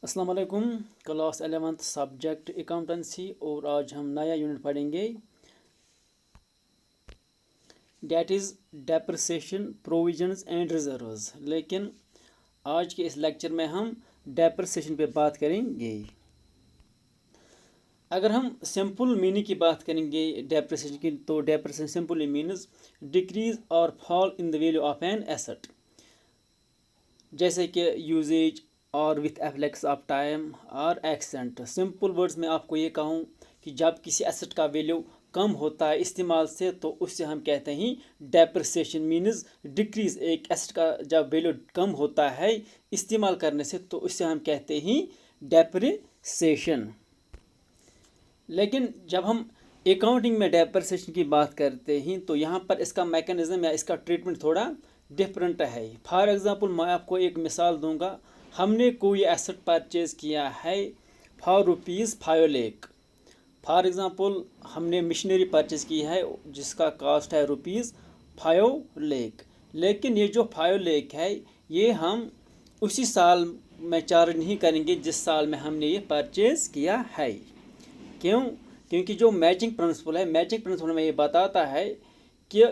अस्सलाम वालेकुम। Class 11th subject accountancy और आज हम नया यूनिट पढ़ेंगे that is depreciation provisions and reserves. लेकिन आज के इस लेक्चर में हम डेप्रिसिएशन पे बात करेंगे। अगर हम सिंपल मीनिंग की बात करेंगे डेप्रिसिएशन की, तो डेप्रिसिएशन सिंपली मीन्स डिक्रीज और fall in the value of an asset, जैसे कि यूजेज और विथ एफ्लेक्स ऑफ टाइम और एक्सेंट। सिंपल वर्ड्स में आपको ये कहूँ कि जब किसी एसेट का वैल्यू कम होता है इस्तेमाल से, तो उससे हम कहते हैं डेप्रिसिएशन मीन्स डिक्रीज। एक एसेट का जब वैल्यू कम होता है इस्तेमाल करने से, तो उससे हम कहते हैं डेप्रिसिएशन। लेकिन जब हम अकाउंटिंग में डेप्रिसिएशन की बात करते हैं तो यहाँ पर इसका मैकेनिज्म या इसका ट्रीटमेंट थोड़ा डिफरेंट है। फॉर एग्ज़ाम्पल मैं आपको एक मिसाल दूंगा। हमने कोई एसेट परचेज़ किया है फॉर ₹5 लाख। फॉर एग्ज़ाम्पल हमने मशीनरी परचेज़ की है जिसका कास्ट है ₹5 लाख। लेकिन ये जो 5 लाख है ये हम उसी साल में चार्ज नहीं करेंगे जिस साल में हमने ये परचेज़ किया है। क्यों? क्योंकि जो मैचिंग प्रिंसिपल है, मैचिंग प्रिंसिपल में ये बताता है कि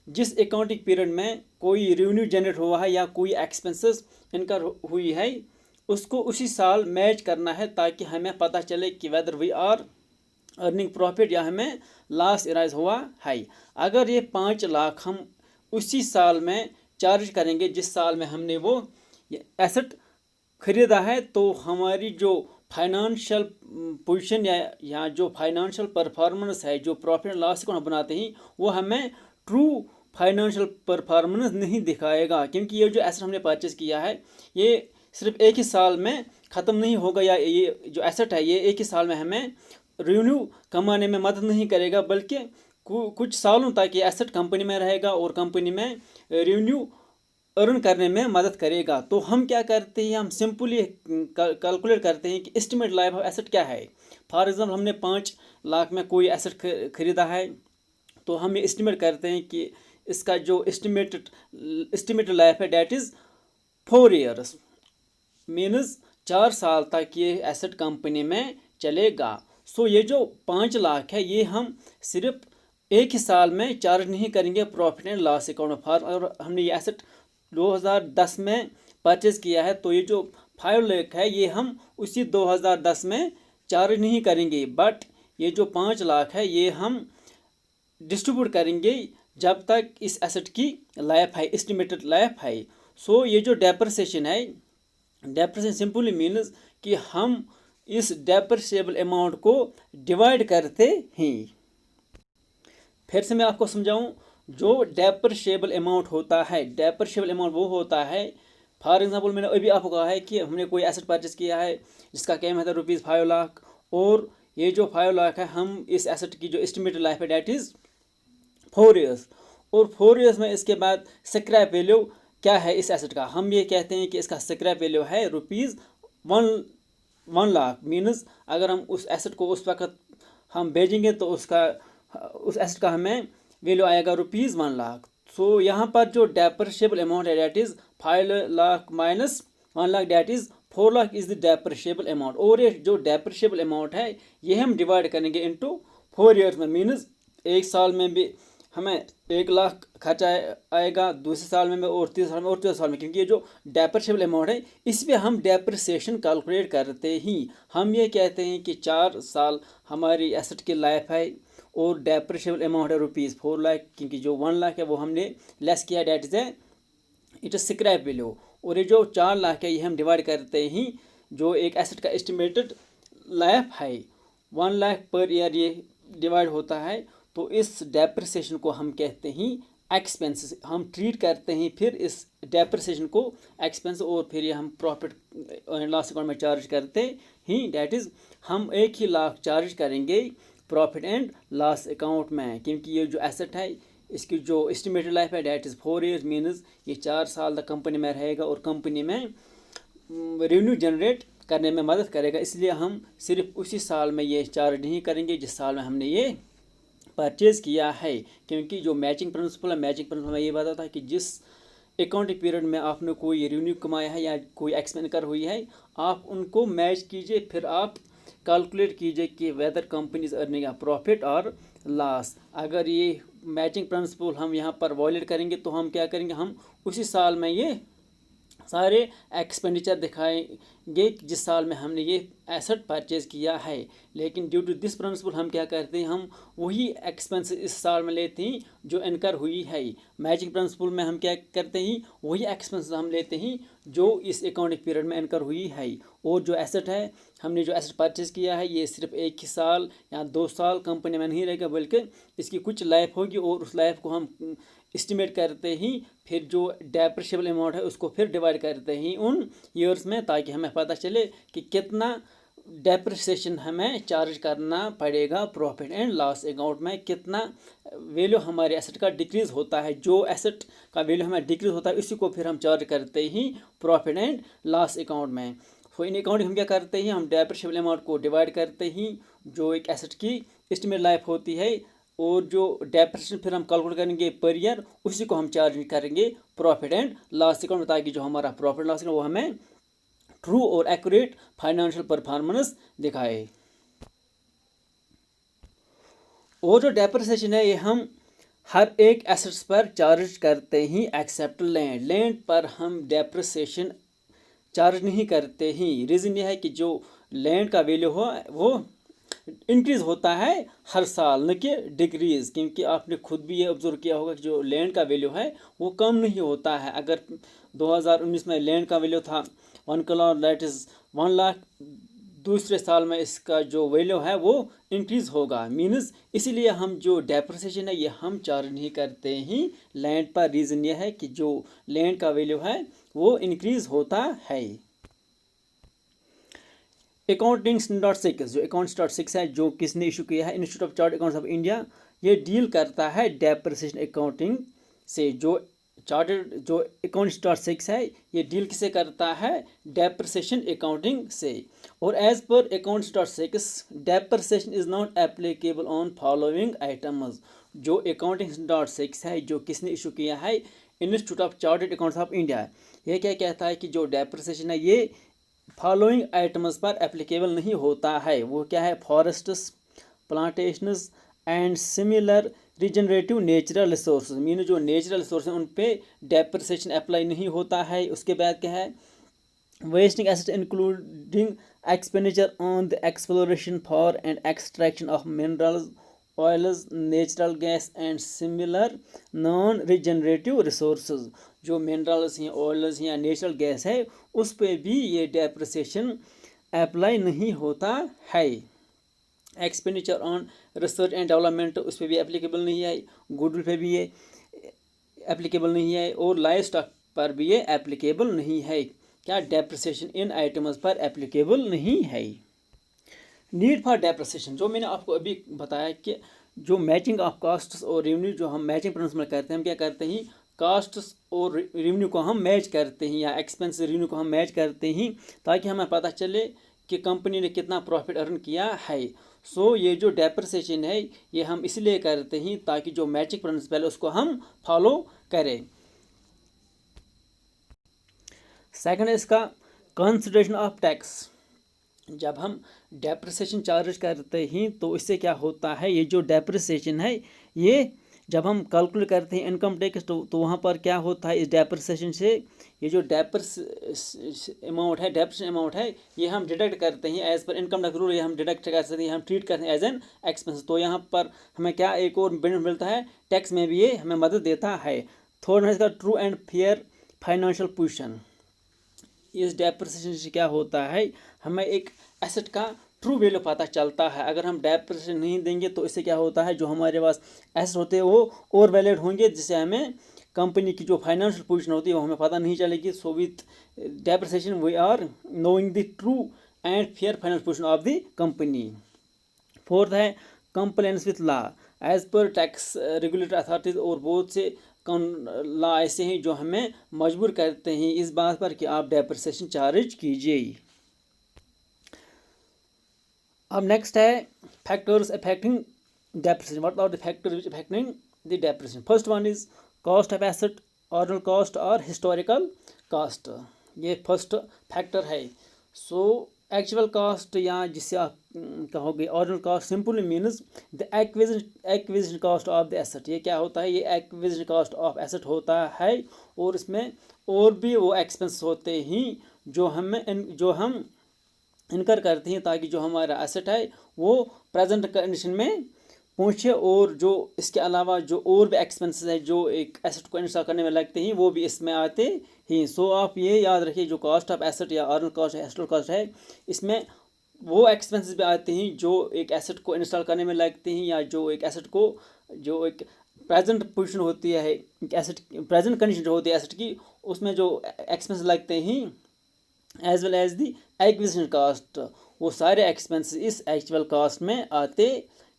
जिस अकाउंटिंग पीरियड में कोई रेवेन्यू जनरेट हुआ है या कोई एक्सपेंसेस इनकर हुई है उसको उसी साल मैच करना है, ताकि हमें पता चले कि whether we are earning profit या हमें लॉस इराइज हुआ है। अगर ये 5 लाख हम उसी साल में चार्ज करेंगे जिस साल में हमने वो एसेट खरीदा है, तो हमारी जो फाइनेंशियल पोजीशन या जो फाइनेंशियल परफॉर्मेंस है, जो प्रॉफिट एंड लॉस को हम बनाते हैं, वो हमें ट्रू फाइनेंशियल परफॉर्मेंस नहीं दिखाएगा। क्योंकि ये जो एसेट हमने परचेज किया है ये सिर्फ एक ही साल में ख़त्म नहीं होगा, या ये जो एसेट है ये एक ही साल में हमें रेवेन्यू कमाने में मदद नहीं करेगा, बल्कि कुछ सालों तक ये एसेट कंपनी में रहेगा और कंपनी में रेवेन्यू अर्न करने में मदद करेगा। तो हम क्या करते हैं, हम सिंपली कैलकुलेट करते हैं कि एस्टिमेट लाइफ ऑफ एसेट क्या है। फॉर एग्जांपल हमने 5 लाख में कोई एसेट खरीदा है, तो हम ये एस्टिमेट करते हैं कि इसका जो एस्टिमेटेड लाइफ है डेट इज़ 4 years, मीन्स 4 साल तक ये एसेट कंपनी में चलेगा। सो ये जो 5 लाख है ये हम सिर्फ एक ही साल में चार्ज नहीं करेंगे प्रॉफिट एंड लॉस अकाउंट में। फॉर अगर हमने ये एसेट 2010 में परचेज़ किया है, तो ये जो 5 लाख है ये हम उसी 2010 में चार्ज नहीं करेंगे, बट ये जो 5 लाख है ये हम डिस्ट्रीब्यूट करेंगे जब तक इस एसेट की लाइफ है, एस्टिमेटेड लाइफ है। सो ये जो डेप्रिसिएशन है, डेप्रिसिएशन सिंपली मीन्स कि हम इस डेप्रिसिएबल अमाउंट को डिवाइड करते हैं। फिर से मैं आपको समझाऊं, जो डेप्रिसिएबल अमाउंट होता है, डेप्रिसिएबल अमाउंट वो होता है, फॉर एग्जांपल मैंने अभी आपको कहा है कि हमने कोई एसेट परचेज किया है जिसका कीमत है ₹5 लाख, और ये जो 5 लाख है हम इस एसेट की जो एस्टिमेटेड लाइफ है डेट इज़ 4 years, और 4 years में इसके बाद स्क्रैप वैल्यू क्या है इस एसेट का, हम ये कहते हैं कि इसका स्क्रैप वैल्यू है ₹1 लाख। मीन्स अगर हम उस एसेट को उस वक्त हम बेचेंगे तो उस एसेट का हमें वैल्यू आएगा ₹1 लाख। सो यहाँ पर जो डेप्रिसिएबल अमाउंट है that is 5 lakh minus 1 lakh, that is 4 lakh is the depreciable amount. और ये जो डेप्रिसिएबल अमाउंट है ये हम डिवाइड करेंगे इनटू 4 years में। मीन्स एक साल में भी हमें 1 लाख खर्चा आएगा, दूसरे साल में और तीसरे साल में और चौथे साल में, क्योंकि ये जो डेप्रिसिएबल अमाउंट है इस पर हम डेप्रिसिएशन कैलकुलेट करते ही। हम ये कहते हैं कि 4 साल हमारी एसेट की लाइफ है और डेप्रिसिएबल अमाउंट है ₹4 लाख, क्योंकि जो 1 लाख है वो हमने लेस किया, that is it is scrap value. और ये जो 4 लाख है ये हम डिवाइड करते ही जो एक एसेट का एस्टिमेटेड लाइफ है 1 लाख पर ईयर ये डिवाइड होता है, तो इस डेप्रिसिएशन को हम कहते हैं एक्सपेंसेस। हम ट्रीट करते हैं फिर इस डेप्रिसिएशन को एक्सपेंस, और फिर ये हम प्रॉफिट एंड लॉस अकाउंट में चार्ज करते ही, डेट इज़ हम 1 ही लाख चार्ज करेंगे प्रॉफिट एंड लॉस अकाउंट में। क्योंकि ये जो एसेट है इसकी जो एस्टिमेटेड लाइफ है डेट इज़ 4 years, मीन्स ये 4 साल तक कंपनी में रहेगा और कंपनी में रेवेन्यू जनरेट करने में मदद करेगा। इसलिए हम सिर्फ उसी साल में ये चार्ज नहीं करेंगे जिस साल में हमने ये परचेज़ किया है। क्योंकि जो मैचिंग प्रिंसिपल है, मैचिंग प्रिंसिपल में ये बताता है कि जिस अकाउंटिंग पीरियड में आपने कोई रेवेन्यू कमाया है या कोई एक्सपेंस इनकर हुई है, आप उनको मैच कीजिए, फिर आप कैलकुलेट कीजिए कि weather company is earning a profit और लॉस। अगर ये मैचिंग प्रिंसिपल हम यहाँ पर वॉयलेट करेंगे तो हम क्या करेंगे, हम उसी साल में ये सारे एक्सपेंडिचर दिखाएंगे जिस साल में हमने ये एसेट परचेज किया है। लेकिन ड्यू टू दिस प्रिंसिपल हम क्या करते हैं, हम वही एक्सपेंस इस साल में लेते हैं जो इनकर हुई है। मैचिंग प्रिंसिपल में हम क्या करते हैं, वही एक्सपेंस हम लेते हैं जो इस अकाउंटिंग पीरियड में इनकर हुई है। और जो एसेट है, हमने जो एसेट परचेज किया है, ये सिर्फ एक ही साल या 2 साल कंपनी में नहीं रहेगा, बल्कि इसकी कुछ लाइफ होगी और उस लाइफ को हम इस्टीमेट करते ही फिर जो डेप्रिशिएबल अमाउंट है उसको फिर डिवाइड करते हैं उन ईयर्स में, ताकि हमें पता चले कि कितना डेप्रिसिएशन हमें चार्ज करना पड़ेगा प्रॉफिट एंड लॉस अकाउंट में, कितना वैल्यू हमारे एसेट का डिक्रीज़ होता है। जो एसेट का वैल्यू हमें डिक्रीज़ होता है उसी को फिर हम चार्ज करते ही प्रॉफिट एंड लॉस अकाउंट में। तो इन अकाउंट हम क्या करते हैं, हम डेप्रिशिएबल अमाउंट को डिवाइड करते ही जो एक एसेट की एस्टिमेट लाइफ होती है, और जो डेप्रिसिएशन फिर हम कैलकुलेट करेंगे पर ईयर, उसी को हम चार्ज करेंगे प्रॉफिट एंड लॉस अकाउंट में, ताकि जो हमारा प्रॉफिट लॉस अकाउंट वो हमें ट्रू और एक्यूरेट फाइनेंशियल परफॉर्मेंस दिखाए। और जो डेप्रिसिएशन है ये हम हर एक एसेट्स पर चार्ज करते ही एक्सेप्ट लैंड। लैंड पर हम डेप्रिसिएशन चार्ज नहीं करते ही। रीज़न ये है कि जो लैंड का वैल्यू हो वो इंक्रीज़ होता है हर साल, न कि डिक्रीज़, क्योंकि आपने खुद भी ये ऑब्जर्व किया होगा कि जो लैंड का वैल्यू है वो कम नहीं होता है। अगर 2019 में लैंड का वैल्यू था 1 करोड़, दैट इज़ 1 लाख, दूसरे साल में इसका जो वैल्यू है वो इंक्रीज़ होगा, मीन्स इसीलिए हम जो डेप्रिसिएशन है ये हम चार्ज नहीं करते ही लैंड पर। रीज़न ये है कि जो लैंड का वैल्यू है वो इंक्रीज़ होता है। अकाउंटिंग स्टैंडर्ड 6, जो अकाउंट स्टैंडर्ड 6 है, जो किसने इशू किया है, institute of chart accounts of India, ये डील करता है डेप्रिसिएशन अकाउंटिंग से। जो चार्टर्ड जो अकाउंट स्टैंडर्ड 6 है ये डील किसे करता है, डेप्रिसिएशन अकाउंटिंग से। और as per account standard 6 depreciation is not applicable on following items. जो अकाउंटिंग स्टैंडर्ड 6 है, जो किसने इशू किया है, institute of chartered accounts of India, ये क्या कहता है कि जो डेप्रिसिएशन है ये फॉलोइंग आइटम्स पर एप्लीकेबल नहीं होता है। वो क्या है, forests, plantations and similar regenerative natural resource, mean जो नेचुरल रिसोर्स हैं उन पे डेप्रिसिएशन अप्लाई नहीं होता है। उसके बाद क्या है, wasting asset including expenditure on the exploration for and extraction of minerals, oils, natural gas and similar non regenerative resources. जो मिनरल्स हैं, ऑयल्स हैं या नेचुरल गैस है, उस पर भी ये डेप्रिसिएशन अप्लाई नहीं होता है। Expenditure on research and development, उस पर भी एप्लीकेबल नहीं है। गुडविल पे भी ये एप्लीकेबल नहीं है, और लाइव स्टॉक पर भी ये एप्लीकेबल नहीं है। क्या, डेप्रिसिएशन इन आइटम्स पर एप्लीकेबल नहीं है। नीड फॉर डेप्रिसिएशन, जो मैंने आपको अभी बताया कि जो मैचिंग ऑफ कास्ट्स और रेवेन्यू जो हम मैचिंग प्रिंसिपल करते हैं, हम क्या करते हैं, कास्ट्स और रेवेन्यू को हम मैच करते हैं या एक्सपेंस रेवेन्यू को हम मैच करते हैं, ताकि हमें पता चले कि कंपनी ने कितना प्रॉफिट अर्न किया है। सो ये जो डेप्रिसिएशन है ये हम इसलिए करते हैं ताकि जो मैचिंग प्रिंसिपल है उसको हम फॉलो करें। सेकंड है इसका कंसिडरेशन ऑफ टैक्स। जब हम डेप्रिसिएशन चार्ज करते हैं तो इससे क्या होता है, ये जो डेप्रिसिएशन है ये जब हम कैलकुलेट करते हैं इनकम टैक्स तो वहाँ पर क्या होता है, इस डेप्रिसिएशन से ये जो अमाउंट है, डेप्रिसिएशन अमाउंट है, ये हम डिडक्ट करते हैं as per income tax rule. ये हम डिडक्ट कर सकते हैं, हम ट्रीट करते हैं एज एन एक्सपेंस। तो यहाँ पर हमें क्या एक और बेनिफिट मिलता है, टैक्स में भी ये हमें मदद देता है। थर्ड है इसका true and fair financial position. इस डेप्रिसिएशन से क्या होता है, हमें एक एसेट का ट्रू वैल्यू पता चलता है। अगर हम डेप्रिसिएशन नहीं देंगे तो इससे क्या होता है, जो हमारे पास एसेट होते हैं वो ओवर वैल्यूड होंगे, जिससे हमें कंपनी की जो फाइनेंशियल पोजीशन होती है वो हमें पता नहीं चलेगी। So with depreciation we are knowing the true and fair financial position of the company. Fourth है compliance with law. As per tax regulatory authorities और बहुत से लॉ ऐसे हैं जो हमें मजबूर करते हैं इस बात पर कि आप डेप्रिसिएशन चार्ज कीजिए। अब नेक्स्ट है factors affecting depreciation. What are the factors which affecting the depreciation? First one is cost of asset, original cost और हिस्टोरिकल कॉस्ट, ये फर्स्ट फैक्टर है। सो एक्चुअल कॉस्ट या जिससे आप कहोगे original cost simply means the acquisition cost of the asset. ये क्या होता है, ये एक्विजिशन कॉस्ट ऑफ एसेट होता है, और इसमें और भी वो एक्सपेंस होते हैं जो हम इनकर करते हैं ताकि जो हमारा एसेट है वो प्रेजेंट कंडीशन में पहुँचे, और जो इसके अलावा जो और भी एक्सपेंसेस है जो एक एसेट को इंस्टॉल करने में लगते हैं वो भी इसमें आते हैं। सो आप ये याद रखिए, जो कॉस्ट ऑफ एसेट या ऑरिजिनल कॉस्ट है, हिस्टोरिकल कॉस्ट है, इसमें वो एक्सपेंसेस भी आते हैं जो एक एसेट को इंस्टॉल करने में लगते हैं, या जो एक एसेट को जो एक प्रेजेंट पोजीशन होती है, एसेट प्रेजेंट कंडीशन जो होती है एसेट की, उसमें जो एक्सपेंस लगते हैं as well as the acquisition cost, वो सारे एक्सपेंसेस इस एक्चुअल कॉस्ट में आते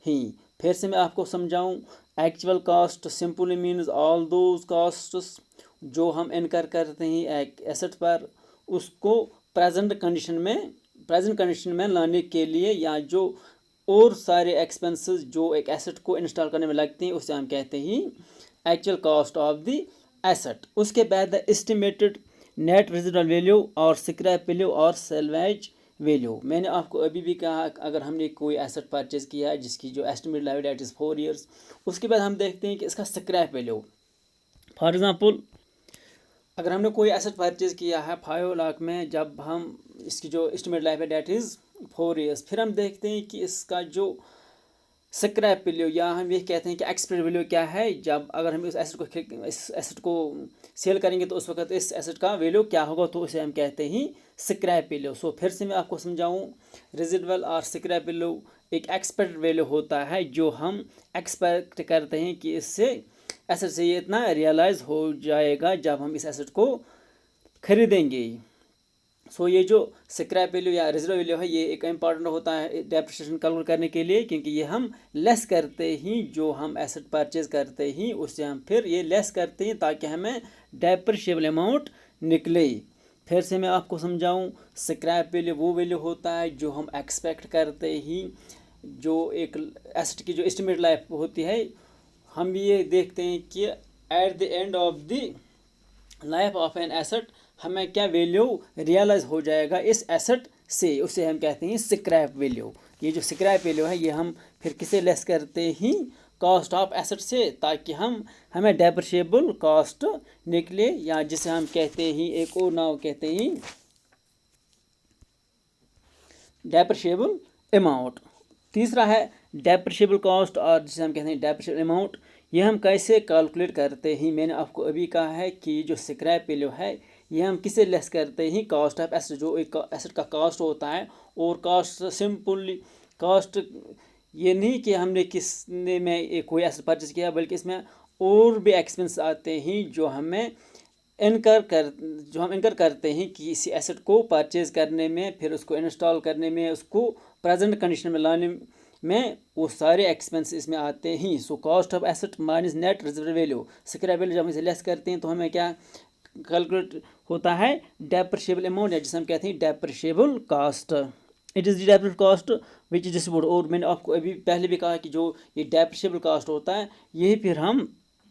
हैं। फिर से मैं आपको समझाऊं, actual cost simply means all those costs जो हम इनकर करते हैं एक एसेट पर, उसको प्रेजेंट कंडीशन में लाने के लिए, या जो और सारे एक्सपेंसेस जो एक एसेट को इंस्टॉल करने में लगते हैं उसे हम कहते हैं actual cost of the asset. उसके बाद the estimated net residual value और स्क्रैप वैल्यू और सेल्वेज वैल्यू। मैंने आपको अभी भी कहा, अगर हमने कोई एसेट परचेज किया है जिसकी जो estimated life that is 4 years, उसके बाद हम देखते हैं कि इसका स्क्रैप वैल्यू। फॉर एग्जांपल, अगर हमने कोई एसेट परचेज किया है 5 लाख में, जब हम इसकी जो estimated life that is 4 years, फिर हम देखते हैं कि इसका जो स्क्रैप वैल्यू या हम ये कहते हैं कि एक्सपायरी वैल्यू क्या है, जब अगर हम इस एसेट को सेल करेंगे तो उस वक्त इस एसेट का वैल्यू क्या होगा, तो उसे हम कहते हैं स्क्रैप वैल्यू। सो फिर से मैं आपको समझाऊं, रेजिडुअल और स्क्रैप वैल्यू एक एक्सपेक्टेड वैल्यू होता है जो हम एक्सपेक्ट करते हैं कि इससे एसेट से ये इतना रियलाइज हो जाएगा जब हम इस एसेट को खरीदेंगे। सो ये जो स्क्रैप वैल्यू या रेजिडुअल वैल्यू है, ये एक इम्पॉर्टेंट होता है डेप्रिसिएशन कैलकुलेट करने के लिए, क्योंकि ये हम लेस करते ही जो हम एसेट परचेज करते ही उससे हम फिर ये लेस करते हैं ताकि हमें डेप्रिशिएबल अमाउंट निकले। फिर से मैं आपको समझाऊं, स्क्रैप वैल्यू वो वैल्यू होता है जो हम एक्सपेक्ट करते ही जो एक एसेट की जो एस्टिमेट लाइफ होती है, हम ये देखते हैं कि eight the end of the life of an asset हमें क्या वैल्यू रियलाइज हो जाएगा इस एसेट से, उसे हम कहते हैं स्क्रैप वैल्यू। ये जो स्क्रैप वैल्यू है ये हम फिर किसे लेस करते ही कॉस्ट ऑफ एसेट से, ताकि हमें डेप्रिशिएबल कॉस्ट निकले, या जिसे हम कहते हैं एक और नाम कहते हैं डेप्रिशिएबल अमाउंट। तीसरा है डेप्रिशिएबल कॉस्ट, और जिसे हम कहते हैं डेप्रिशिएबल अमाउंट। ये हम कैसे कैलकुलेट करते हैं, मैंने आपको अभी कहा है कि जो स्क्रैप वैल्यू है ये हम किसे लेस करते हैं, कॉस्ट ऑफ एसेट, जो एक एसेट का कॉस्ट होता है। और कॉस्ट सिंपली कॉस्ट ये नहीं कि हमने किसने में कोई एसेट परचेज किया, बल्कि इसमें और भी एक्सपेंस आते हैं जो हम इनकर करते हैं कि इसी एसेट को परचेज करने में, फिर उसको इंस्टॉल करने में, उसको प्रेजेंट कंडीशन में लाने में, वो सारे एक्सपेंस इसमें आते हैं। So cost of asset minus net residual value, scrap value जब हम इसे लेस करते हैं तो हमें क्या कैलकुलेट होता है, डेप्रिशिएबल अमाउंट, या जिसे हम कहते हैं depreciable cost. It is the depreciable cost which is distribute. और मैंने आपको अभी पहले भी कहा कि जो ये डेप्रिशिएबल कॉस्ट होता है यही फिर हम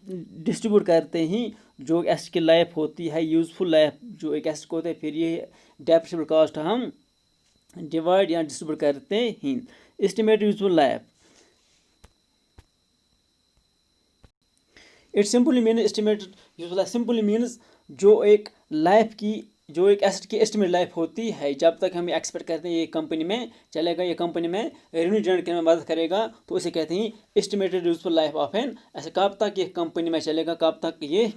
डिस्ट्रीब्यूट करते हैं जो एसेट की लाइफ होती है, यूज़फुल लाइफ जो एक एसेट को होता है, फिर ये डेप्रिशिएबल कॉस्ट हम डिवाइड या डिस्ट्रीब्यूट करते हैं। Estimated useful life, it simply mean estimated useful life simply means जो एक लाइफ की, जो एक एसेट की एस्टिमेट लाइफ होती है, जब तक हम एक्सपेक्ट करते हैं ये कंपनी में चलेगा, ये कंपनी में रेवेन्यू जनरेट करने में मदद करेगा, तो उसे कहते हैं estimated useful life of an. ऐसे कब तक ये कंपनी में चलेगा, कब तक ये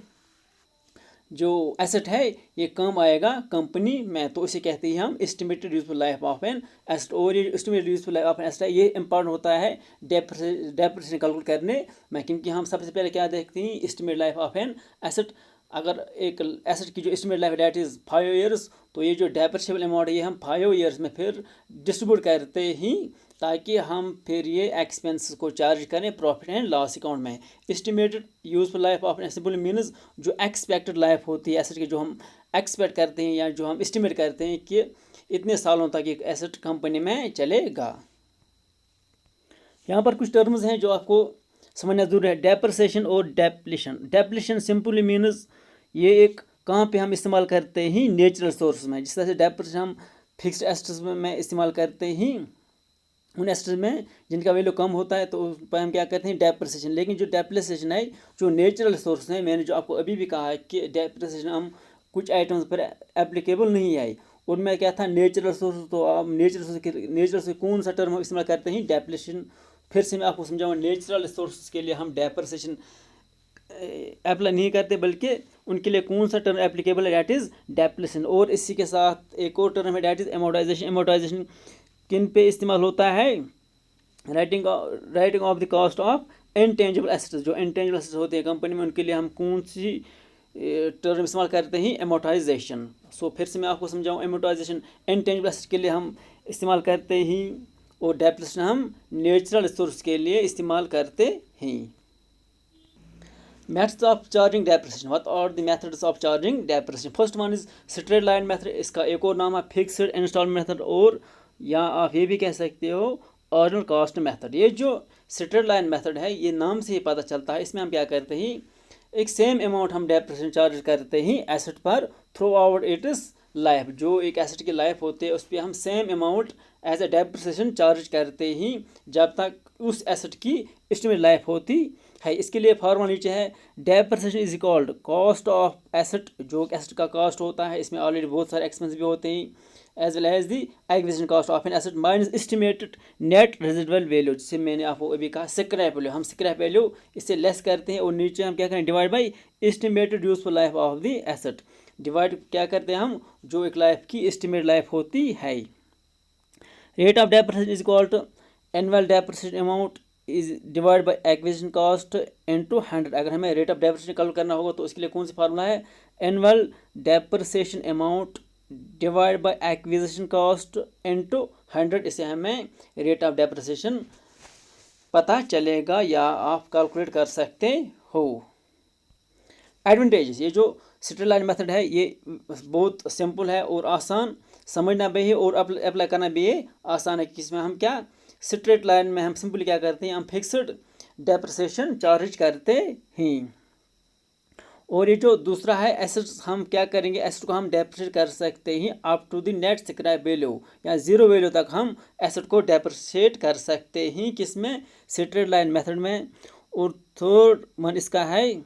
जो एसेट है ये काम आएगा कंपनी में, तो उसे कहते हैं हम estimated useful life of an asset. और ये estimated useful life of an asset है, ये इंपॉर्टेंट होता है डेप्रिसिएशन कैलकुलेट करने में, क्योंकि हम सबसे पहले क्या देखते हैं, estimated life of an asset. अगर एक एसेट की जो estimated life that is 5 years, तो ये जो डेप्रिशिएबल अमाउंट है ये हम 5 ईयर्स में फिर डिस्ट्रीब्यूट करते ही, ताकि हम फिर ये एक्सपेंस को चार्ज करें प्रॉफिट एंड लॉस अकाउंट में। Estimated useful life of simple means जो एक्सपेक्टेड लाइफ होती है एसेट की, जो हम एक्सपेक्ट करते हैं या जो हम एस्टिमेट करते हैं कि इतने सालों तक एक एसेट कंपनी में चलेगा। यहाँ पर कुछ टर्म्स हैं जो आपको समझना जरूर है, डेप्रिसिएशन और डेप्लीशन। डेप्लीशन सिंपली मीन्स ये एक कहाँ पे हम इस्तेमाल करते हैं, नेचुरल सोर्स में। जिस तरह से डेप्रिसिएशन हम फिक्स्ड एसेट्स में इस्तेमाल करते हैं, उन एसेट्स में जिनका वैल्यू कम होता है, तो उस पर हम क्या करते हैं, डेप्रिसिएशन। लेकिन जो डेप्रिसिएशन है, जो नेचुरल सोर्स है, मैंने जो आपको अभी भी कहा है कि डेप्रिसिएशन हम कुछ आइटम्स पर एप्लीकेबल नहीं है, उनमें क्या था, नेचुरल सोर्स। तो आप नेचुरल से कौन सा टर्म इस्तेमाल करते हैं, डेप्रिसिएशन। फिर से मैं आपको समझाऊँ, नेचुरल सोर्स के लिए हम डेप्रिसिएशन अप्लाई नहीं करते, बल्कि उनके लिए कौन सा टर्म एप्लीकेबल है, डैट इज़ डेप्रिसिएशन। और इसी के साथ एक और टर्म है, डैट इज़ एमोर्टाइजेशन। एमोर्टाइजेशन किन पे इस्तेमाल होता है, writing of the cost of intangible assets. जो इनटेंजिबल एसेट्स होते हैं कंपनी में, उनके लिए हम कौन सी टर्म इस्तेमाल करते हैं, एमोर्टाइजेशन। सो फिर से मैं आपको समझाऊँ, एमोर्टाइजेशन इनटेंजिबल एसेट्स के लिए हम इस्तेमाल करते हैं, और डेप्रिसिएशन हम नेचुरल रिसोर्स के लिए इस्तेमाल करते हैं। Methods of charging depreciation. What are the methods of charging depreciation? First one is straight line method. इसका एक और नाम है फिक्स्ड इंस्टॉलमेंट मेथड, और या आप ये भी कह सकते हो ऑर्डिनल कॉस्ट मेथड। ये जो स्ट्रेट लाइन मेथड है, ये नाम से ही पता चलता है। इसमें हम क्या करते हैं, एक सेम अमाउंट हम डेप्रिसिएशन चार्ज करते हैं एसेट पर through out it is life. जो एक एसेट की लाइफ होती है, उस पर हम same amount as a depreciation charge करते हैं जब तक उस एसेट की एस्टिमेट लाइफ होती है। इसके लिए फॉर्मूला नीचे है, depreciation is equalled cost of asset. जो एसेट का कॉस्ट होता है, इसमें ऑलरेडी बहुत सारे एक्सपेंस भी होते हैं, as well as the acquisition cost of an asset minus estimated net residual value. जिससे मैंने आपको अभी कहा स्क्रैप वैल्यू, हम स्क्रैप वैल्यू इससे लेस करते हैं, और नीचे हम क्या करें, divide by estimated useful life of the asset. Divide क्या करते हैं हम, जो एक लाइफ की एस्टिमेट लाइफ होती है। Rate of depreciation is equal to annual depreciation amount is divide by acquisition cost into 100। अगर हमें रेट ऑफ डेप्रिसिएशन कैलकुलेट करना होगा, तो उसके लिए कौन सी फार्मूला है, annual depreciation amount divide by acquisition cost into 100। इससे हमें रेट ऑफ डेप्रिसिएशन पता चलेगा, या आप कैलकुलेट कर सकते हो। एडवांटेजेस, ये जो स्ट्रेट लाइन मेथड है, ये बहुत सिंपल है और आसान, समझना भी है और अप्लाई करना भी आसान है। कि इसमें हम क्या, स्ट्रेट लाइन में हम सिंपली क्या करते हैं, हम फिक्स्ड डेप्रिसिएशन चार्ज करते हैं। और ये जो दूसरा है, एसेट्स हम क्या करेंगे, एसेट को हम डेप्रिसिएट कर सकते हैं up to the net scrap value, या जीरो वैल्यू तक हम एसेट को डेप्रिसिएट कर सकते हैं, किसमें, स्ट्रेट लाइन मेथड में। और थर्ड वन इसका है,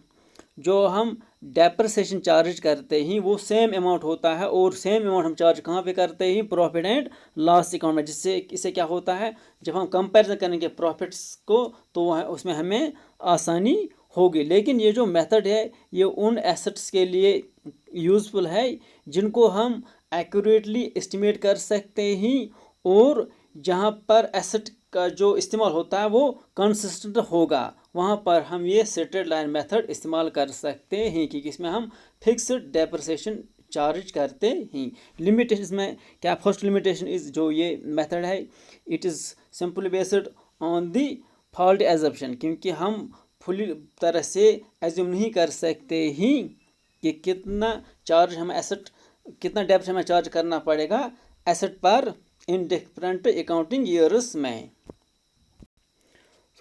जो हम डेप्रिसिएशन चार्ज करते हैं वो सेम अमाउंट होता है, और सेम अमाउंट हम चार्ज कहाँ पे करते हैं, प्रॉफिट एंड लॉस अकाउंट में। जिससे इससे क्या होता है, जब हम कंपैरिजन करेंगे प्रॉफिट्स को, तो उसमें हमें आसानी होगी। लेकिन ये जो मेथड है, ये उन एसेट्स के लिए यूज़फुल है जिनको हम एक्यूरेटली एस्टिमेट कर सकते हैं, और जहाँ पर एसेट का जो इस्तेमाल होता है वो कंसिस्टेंट होगा, वहाँ पर हम ये स्ट्रेट लाइन मेथड इस्तेमाल कर सकते हैं, कि इसमें हम फिक्स्ड डेप्रिसिएशन चार्ज करते हैं। लिमिटेशन इसमें क्या, फर्स्ट लिमिटेशन इज, जो ये मेथड है, it is simply based on the fault assumption. क्योंकि हम फुली तरह से एज्यूम नहीं कर सकते ही कि कितना चार्ज हम एसेट, कितना डेप्थ हमें चार्ज करना पड़ेगा एसेट पर इन डिफरेंट अकाउंटिंग ईयर्स में।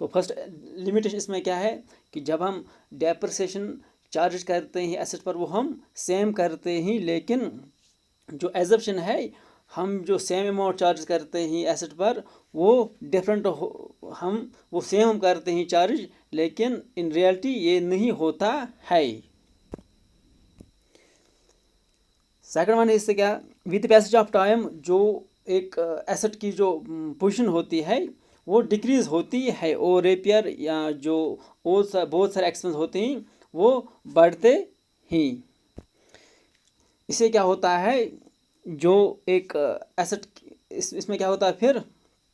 सो फर्स्ट लिमिटेशन इसमें क्या है, कि जब हम डेप्रिसिएशन चार्ज करते हैं एसेट पर, वो हम सेम करते हैं, लेकिन जो एजम्पशन है, हम जो सेम अमाउंट चार्ज करते हैं एसेट पर, वो डिफरेंट हम वो सेम हम करते हैं चार्ज, लेकिन इन रियलिटी ये नहीं होता है। सेकंड वन इससे क्या, विद पैसेज ऑफ टाइम जो एक एसेट की जो पोजीशन होती है वो डिक्रीज होती है, और रिपेयर या जो बहुत सारे एक्सपेंस होते हैं वो बढ़ते हैं। इससे क्या होता है, जो एक एसेट इसमें क्या होता है, फिर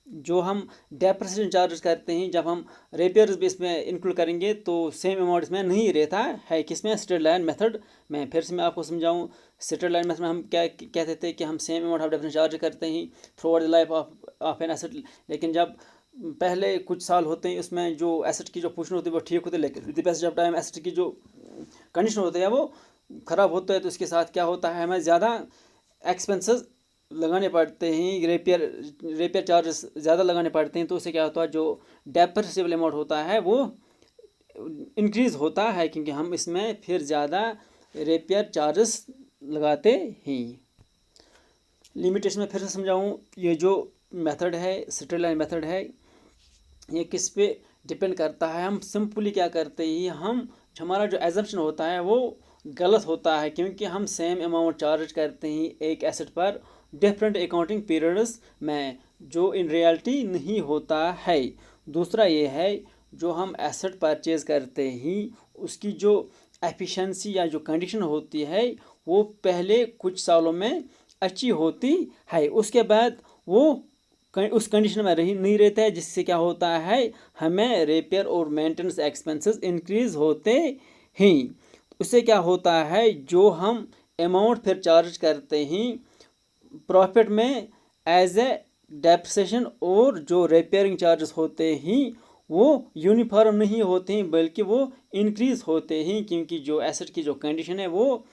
जो हम डेप्रिसिएशन चार्ज करते हैं, जब हम रिपेयर्स भी इसमें इंक्लूड करेंगे, तो सेम अमाउंट इसमें नहीं रहता है, किसमें, स्ट्रेट लाइन मेथड में। फिर से मैं आपको समझाऊं, स्ट्रेट लाइन मेथड में हम क्या कहते थे, कि हम same amount of depreciation charge करते हैं through out the life of an asset. लेकिन जब पहले कुछ साल होते हैं, उसमें जो एसेट की जो पोजीशन होती है वो ठीक होती है, लेकिन with the passage of time asset की जो कंडीशन होती है वो ख़राब होता है, तो इसके साथ क्या होता है, हमें ज़्यादा एक्सपेंसेस लगाने पड़ते हैं, रिपेयर चार्जेस ज़्यादा लगाने पड़ते हैं। तो उससे क्या होता है, जो डेप्रिसिएबल अमाउंट होता है वो इंक्रीज़ होता है, क्योंकि हम इसमें फिर ज़्यादा रिपेयर चार्जेस लगाते हैं। लिमिटेशन में फिर से समझाऊँ, ये जो मेथड है, स्ट्रेट लाइन मेथड है, ये किस पे डिपेंड करता है। हम सिंपली क्या करते हैं, हम हमारा जो एजम्पशन होता है वो गलत होता है, क्योंकि हम सेम अमाउंट चार्ज करते हैं एक एसेट पर डिफरेंट अकाउंटिंग पीरियड्स में, जो इन रियलिटी नहीं होता है। दूसरा ये है, जो हम एसेट परचेज करते हैं उसकी जो एफिशिएंसी या जो कंडीशन होती है वो पहले कुछ सालों में अच्छी होती है, उसके बाद वो उस कंडीशन में नहीं रहता है, जिससे क्या होता है, हमें रिपेयर और मेंटेनेंस एक्सपेंसेस इंक्रीज होते हैं। उससे क्या होता है, जो हम अमाउंट फिर चार्ज करते हैं प्रॉफिट में एज ए डेप्रिसिएशन, और जो रिपेयरिंग चार्जेस होते हैं वो यूनिफॉर्म नहीं होते हैं, बल्कि वो इंक्रीज होते हैं, क्योंकि जो एसेट की जो कंडीशन है वो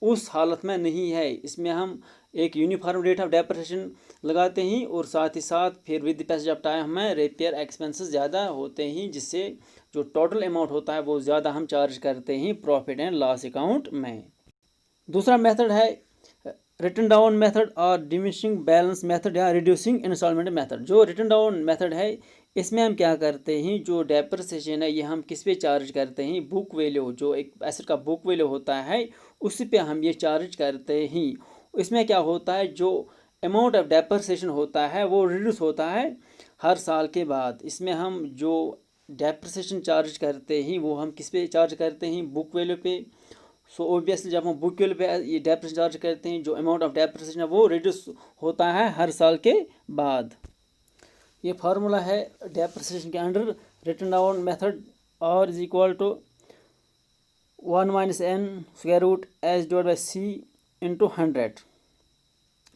उस हालत में नहीं है। इसमें हम एक यूनिफॉर्म रेट ऑफ डेप्रिसिएशन लगाते हैं, और साथ ही साथ फिर विद पैसेज ऑफ टाइम हमें रिपेयर एक्सपेंसेस ज़्यादा होते हैं, जिससे जो टोटल अमाउंट होता है वो ज़्यादा हम चार्ज करते हैं प्रॉफिट एंड लॉस अकाउंट में। दूसरा मेथड है रिटन डाउन मेथड और डिमिनिशिंग बैलेंस मेथड या रिड्यूसिंग इंस्टॉलमेंट मेथड। जो रिटन डाउन मेथड है, इसमें हम क्या करते हैं, जो डेप्रिसिएशन है ये हम किस पे चार्ज करते हैं, बुक वैल्यू, जो एक एसेट का बुक वैल्यू होता है उसी पे हम ये चार्ज करते हैं। इसमें क्या होता है, जो अमाउंट ऑफ डेप्रिसिएशन होता है वो रिड्यूस होता है हर साल के बाद। इसमें हम जो डेप्रिसिएशन चार्ज करते हैं वो हम किस पे चार्ज करते हैं, बुक वैल्यू पे। सो ओबियसली जब हम बुक वैल्यू पे ये डेप्रिसिएशन चार्ज करते हैं, जो अमाउंट ऑफ डेप्रिसिएशन है वो रिड्यूस होता है हर साल के बाद। ये फार्मूला है डेप्रिसिएशन के under, written down method R is equal to 1 - n square root H divide by c into 100,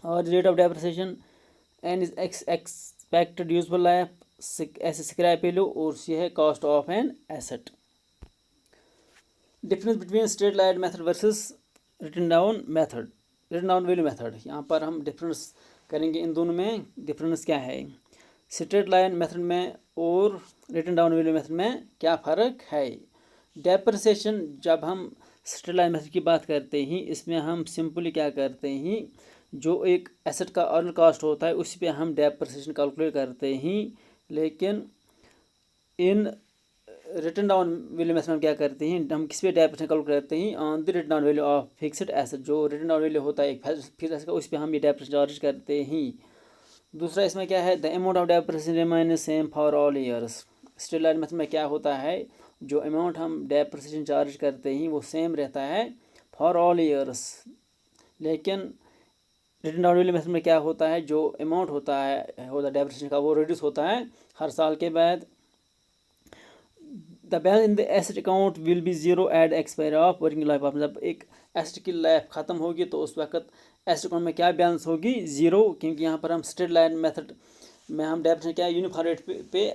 और rate of depreciation n is expected useful life ऐसे स्क्रैप वैल्यू, और सी है cost of an asset. Difference between straight line method versus written down method, written down value method. यहाँ पर हम difference करेंगे, इन दोनों में डिफरेंस क्या है, स्ट्रेट लाइन मेथड में और रिटन डाउन वैल्यू मेथड में क्या फ़र्क है। डेप्रिसिएशन, जब हम स्ट्रेट लाइन मेथड की बात करते हैं, इसमें हम सिंपली क्या करते हैं, जो एक एसेट का अर्न कॉस्ट होता है उसी पे हम डेप्रिसिएशन कैलकुलेट करते हैं। लेकिन in written down value method में क्या करते हैं, हम किस पे डेप्रिसिएशन कैलकुलेट करते हैं, on the written down value of fixed asset. जो रिटन डाउन वैल्यू होता है एक फिक्स्ड एसेट का, उस पर हम ये डेप्रिसिएशन चार्ज करते हैं। दूसरा इसमें क्या है, the amount of depreciation remain same for all years. Straight line method में क्या होता है, जो अमाउंट हम डेप्रिसिएशन चार्ज करते हैं वो सेम रहता है फॉर ऑल ईयर्स। लेकिन रिटन डाउन वैल्यू मेथड में क्या होता है, जो अमाउंट होता है डेप्रिसिएशन का वो रिड्यूस होता है हर साल के बाद। The balance in the asset account will be zero at expiry of working life of. जब एक एसेट की लाइफ ख़त्म होगी तो उस वक्त एसेट अकाउंट में क्या बैलेंस होगी, ज़ीरो, क्योंकि यहाँ पर हम स्ट्रेट लाइन मेथड में हम डेप्रिसिएशन क्या यूनिफॉर्म रेट पे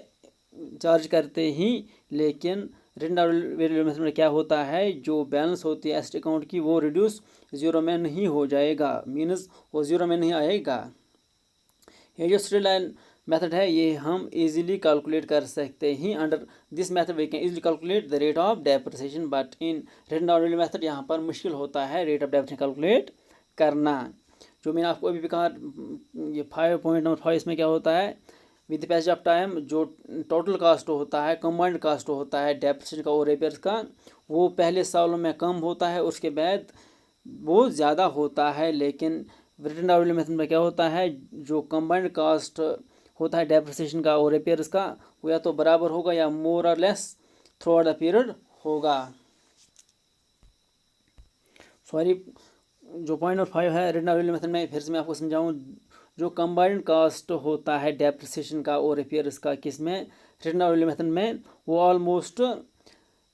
चार्ज करते ही। लेकिन रिटन डाउन वैल्यू मेथड में क्या होता है, जो बैलेंस होती है एसेट अकाउंट की वो रिड्यूस ज़ीरो में नहीं हो जाएगा, मीन्स वो ज़ीरो में नहीं आएगा। ये जो स्ट्रेट लाइन मेथड है ये हम इजीली कैलकुलेट कर सकते हैं। Under this method we can easily calculate the rate of depreciation, but in written down value method यहाँ पर मुश्किल होता है रेट ऑफ डेप्रिसिएशन कैलकुलेट करना। जो मैंने आपको अभी भी कहा, ये 5.5 इसमें क्या होता है, विद पैसेज ऑफ टाइम जो टोटल कास्ट होता है, कंबाइंड कास्ट होता है डेप्रिसिएशन का और रिपेयर्स का, वो पहले सालों में कम होता है, उसके बाद वो ज़्यादा होता है। लेकिन रिटन डाउन वैल्यू मेथड में क्या होता है, जो कंबाइंड कास्ट होता है डेप्रिसिएशन का और रिपेयर्स का, वो या तो बराबर होगा या मोर और less through out the period होगा। सॉरी, जो 0.5 है रिटन डाउन वैल्यू मेथड में, फिर से मैं आपको समझाऊँ, जो कंबाइंड कास्ट होता है डेप्रिसिएशन का और रिपेयर्स का किसमें, रिटन डाउन वैल्यू मेथड में, वो ऑलमोस्ट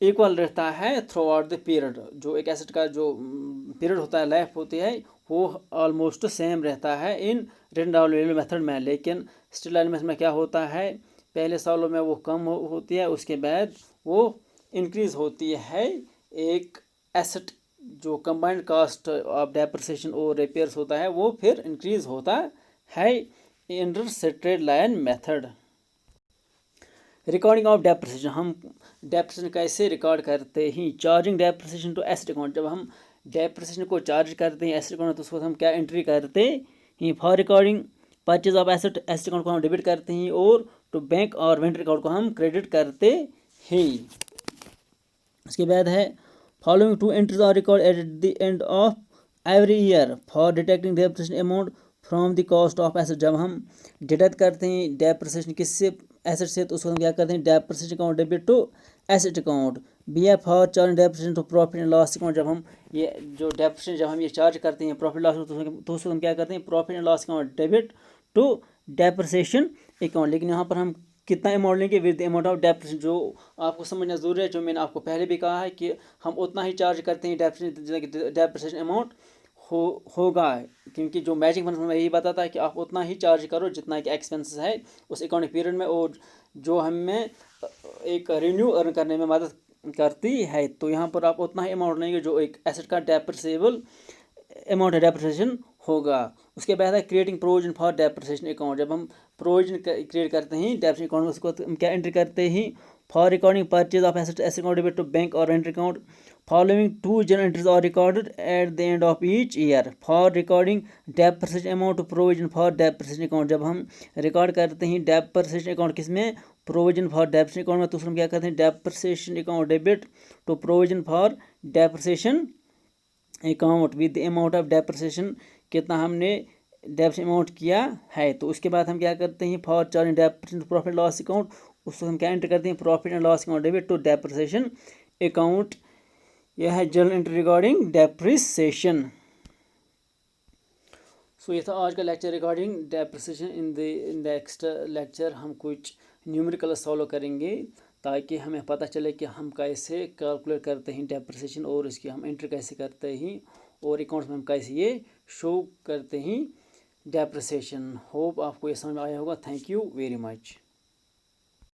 इक्वल रहता है थ्रू आउट द पीरियड। जो एक एसेट का जो पीरियड होता है, लाइफ होती है, वो ऑलमोस्ट सेम रहता है in written down value method में। लेकिन स्ट्रेट लाइन मेथड में क्या होता है, पहले सालों में वो कम होती है, उसके बाद वो इंक्रीज होती है। एक एसेट जो कंबाइंड कास्ट ऑफ डेप्रिसिएशन और रिपेयर्स होता है वो फिर इंक्रीज होता है under straight line method. Recording of depreciation, हम डेप्रिसिएशन कैसे रिकॉर्ड करते हैं, charging depreciation to asset account. जब हम डेप्रिसिएशन को चार्ज करते हैं एसेट अकाउंट, तो उसको हम क्या एंट्री करते हैं for recording purchase of asset, asset account को हम डेबिट करते हैं और टू बैंक और वेंडर अकाउंट को हम क्रेडिट करते हैं। उसके बाद है following two entries are record at the end of every year for detecting depreciation amount from the cost of asset. जब हम डिटेक्ट करते हैं डेप्रिसिएशन किससे एसेट से, तो उसको हम क्या करते हैं depreciation account debit to asset account. B F for charge depreciation to profit and loss account. जब हम ये जो डेप्रिसिएशन जब हम ये चार्ज करते हैं प्रॉफिट लॉस, तो उसको हम क्या करते हैं profit and loss account debit to depreciation account. लेकिन यहाँ पर हम कितना अमाउंट लेंगे with the amount of depreciation, जो आपको समझना ज़रूरी है, जो मैंने आपको पहले भी कहा है कि हम उतना ही चार्ज करते हैं डेप्रिसिएशन अमाउंट होगा, क्योंकि जो मैजिक फंड में यही बताता है कि आप उतना ही चार्ज करो जितना कि एक्सपेंसेस है उस अकाउंटिंग पीरियड में, और जो हमें एक रेवेन्यू अर्न करने में मदद करती है। तो यहाँ पर आप उतना ही अमाउंट लेंगे जो एक एसेट का डेप्रिसिएबल अमाउंट डेप्रिसिएशन होगा। उसके बाद है creating provision for depreciation account. जब हम प्रोविजन क्रिएट करते हैं डेप्रिसिएशन अकाउंट में, उसको हम क्या एंट्री करते हैं for recording purchase of asset, asset account debit to bank और vendor account. Following two journal entries are recorded at the end of each year for recording depreciation amount to provision for depreciation account। जब हम record करते हैं depreciation account किस में provision for depreciation account में, तो उसमें क्या करते हैं depreciation account debit to provision for depreciation account with the amount of depreciation, कितना हमने depreciation amount किया है। तो उसके बाद हम क्या करते हैं for charging depreciation to profit loss account, उसको हम क्या एंटर करते हैं profit and loss account debit to depreciation account. यह है journal entry regarding depreciation. So ये था आज का lecture regarding depreciation. In next lecture हम कुछ न्यूमेरिकल सॉल्व करेंगे ताकि हमें पता चले कि हम कैसे कैलकुलेट करते हैं डेप्रिसिएशन और इसकी हम एंट्री कैसे करते हैं और अकाउंट्स में हम कैसे ये शो करते हैं डेप्रिसिएशन। होप आपको ये समझ में आया होगा। Thank you very much.